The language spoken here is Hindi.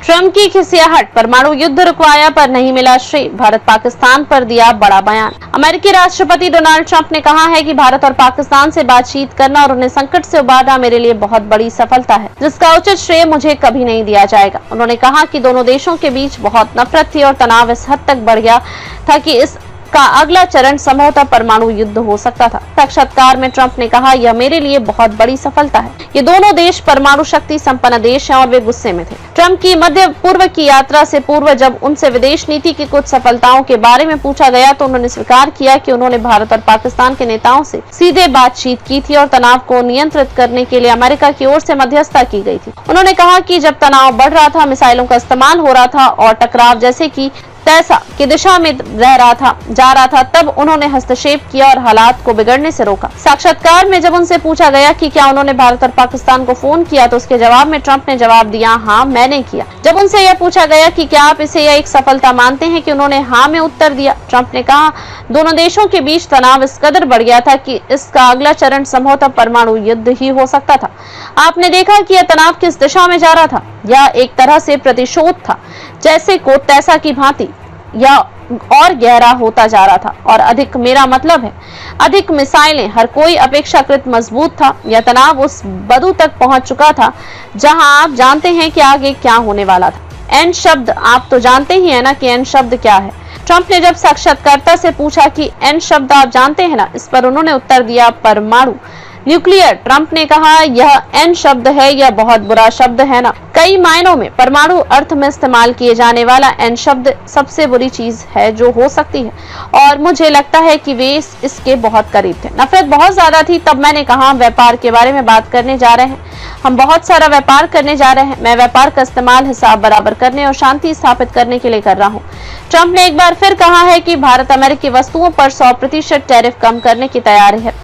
ट्रंप की खिसियाहट, परमाणु युद्ध रुकवाया पर नहीं मिला श्रेय, भारत पाकिस्तान पर दिया बड़ा बयान। अमेरिकी राष्ट्रपति डोनाल्ड ट्रंप ने कहा है कि भारत और पाकिस्तान से बातचीत करना और उन्हें संकट से उबारना मेरे लिए बहुत बड़ी सफलता है, जिसका उचित श्रेय मुझे कभी नहीं दिया जाएगा। उन्होंने कहा कि दोनों देशों के बीच बहुत नफरत थी और तनाव इस हद तक बढ़ गया था कि इसका अगला चरण संभवतः परमाणु युद्ध हो सकता था। साक्षात्कार में ट्रंप ने कहा, यह मेरे लिए बहुत बड़ी सफलता है। ये दोनों देश परमाणु शक्ति संपन्न देश हैं और वे गुस्से में थे। ट्रंप की मध्य पूर्व की यात्रा से पूर्व जब उनसे विदेश नीति की कुछ सफलताओं के बारे में पूछा गया तो उन्होंने स्वीकार किया कि उन्होंने भारत और पाकिस्तान के नेताओं से सीधे बातचीत की थी और तनाव को नियंत्रित करने के लिए अमेरिका की ओर से मध्यस्थता की गई थी। उन्होंने कहा कि जब तनाव बढ़ रहा था, मिसाइलों का इस्तेमाल हो रहा था और टकराव जैसे कि तैसा की दिशा में जा रहा था, तब उन्होंने हस्तक्षेप किया और हालात को बिगड़ने से रोका। साक्षात्कार में जब उनसे पूछा गया कि क्या उन्होंने भारत और पाकिस्तान को फोन किया तो उसके जवाब में ट्रंप ने जवाब दिया, हाँ मैंने किया। जब उनसे यह पूछा गया कि क्या आप इसे एक सफलता मानते हैं कि उन्होंने हाँ में उत्तर दिया, ट्रंप ने कहा, दोनों देशों के बीच तनाव इस कदर बढ़ गया था कि इसका अगला चरण संभवतः परमाणु युद्ध ही हो सकता था। आपने देखा कि यह तनाव किस दिशा में जा रहा था। यह एक तरह से प्रतिशोध था, जैसे को तैसा की भांति, या और गहरा होता जा रहा था और अधिक, मेरा मतलब है अधिक मिसाइलें, हर कोई अपेक्षाकृत मजबूत था। यह तनाव उस बदू तक पहुंच चुका था जहां आप जानते हैं कि आगे क्या होने वाला था। एन शब्द, आप तो जानते ही है ना कि एन शब्द क्या है। ट्रंप ने जब साक्षात्कारकर्ता से पूछा कि एन शब्द आप जानते हैं ना, इस पर उन्होंने उत्तर दिया, परमाणु, न्यूक्लियर। ट्रंप ने कहा, यह एन शब्द है, यह बहुत बुरा शब्द है ना। कई मायनों में परमाणु अर्थ में इस्तेमाल किए जाने वाला एन शब्द सबसे बुरी चीज है जो हो सकती है और मुझे लगता है कि वे इसके बहुत करीब थे। नफरत बहुत ज्यादा थी। तब मैंने कहा, व्यापार के बारे में बात करने जा रहे हैं, हम बहुत सारा व्यापार करने जा रहे हैं। मैं व्यापार का इस्तेमाल हिसाब बराबर करने और शांति स्थापित करने के लिए कर रहा हूँ। ट्रंप ने एक बार फिर कहा है कि भारत अमेरिकी वस्तुओं पर 100% टैरिफ कम करने की तैयारी है।